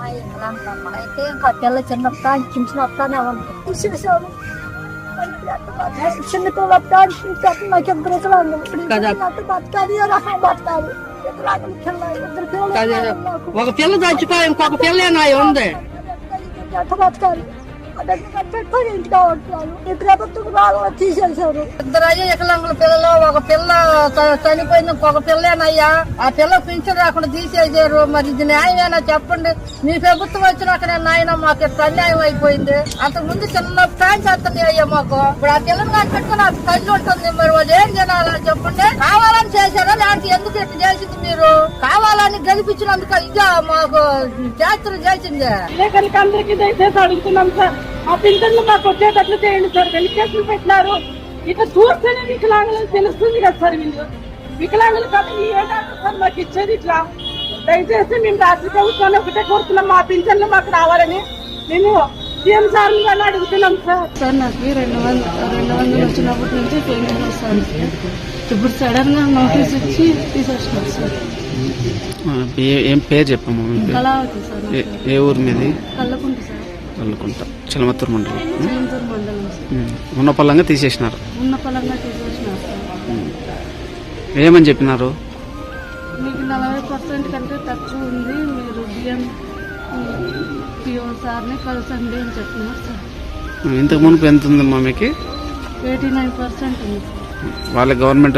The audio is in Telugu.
అయితే ఇంకా పిల్ల చిన్నప్పుడు చిన్నప్పుడే తీసేసాను. చిన్న పిల్లప్పుడు నాకు ఇద్దరు బతకాలి రకం బతకాలి. ఒక పిల్ల చచ్చిపోయి ఇంకొక పిల్లేనా ఉంది. బతకాలి ఇంటికి ఉంటున్నాను. ఈ ప్రభుత్వం బాగా తీసేశారు. ఇద్దరు అయ్యా వికలాంగుల పిల్లలు, ఒక పిల్ల చనిపోయింది, ఇంకొక పిల్లేనయ్యా. ఆ పిల్ల పింఛన్ రాకుండా తీసేసారు. మరి ఇది న్యాయమేనా చెప్పండి? మీ ప్రభుత్వం వచ్చినాక నాయన మాకు ఇట్లా అన్యాయం అయిపోయింది. అంతకు ముందు చిన్న ఫ్యాన్స్ వస్తుంది అయ్యా మాకు. ఇప్పుడు ఆ పిల్లలు నాకు పెట్టుకుని నాకు తల్లి ఉంటుంది. మరి వాళ్ళు ఏం తినాలని చెప్పండి? కావాలని చేశారా లేకపోతే ఎందుకు ఇట్లా చేసింది? మీరు కావాలని గెలిపించినందుకు ఇక మాకు చేతులు చేసింది. అందరికీ దయచేసి అడుగుతున్నాం సార్, ఆ పింఛన్లు మాకు వచ్చేటట్లు చేయండి సార్. వెలికేసులు పెట్టినారు, ఇట్లా చూస్తేనే వికలాంగులు తెలుస్తుంది కదా సార్. వీళ్ళు వికలాంగులు కాబట్టి ఏడాది సార్ మాకు ఇచ్చేది ఇట్లా. దయచేసి మేము రాష్ట్ర ప్రభుత్వాన్ని ఒకటే కోరుతున్నాం, మా పింఛన్లు మాకు రావాలని మేము సీఎం సార్ అని అడుగుతున్నాం సార్. సార్ నాకు 200 వచ్చినప్పటి నుంచి పెయింటింగ్ వస్తాను సార్. ఇప్పుడు సడన్ గా నోటీస్ ఇచ్చి తీసేస్తున్నారు సార్. ఏం పేరు చెప్పమ్మా? కళావతి సార్. ఏ ఊరు మీది? కల్లకుంట సార్. కల్లుకుంట, చిలమత్తూరు మండలం. చిలంతూరు మండలం సార్. ఉన్న పొలంగా తీసేసినారు. ఉన్న పొలంగా తీసేసినారు సార్. ఏమని చెప్పినారు? మీకు 40% కంటే తక్కువ ఉంది, మీరు బియ్యం పిఓ సార్ని కలసండి అని చెప్పినారు సార్. ఇంతకు మునుపు ఎంత ఉందమ్మా మీకు? 89% ఉంది సార్. వాళ్ళ గవర్నమెంట్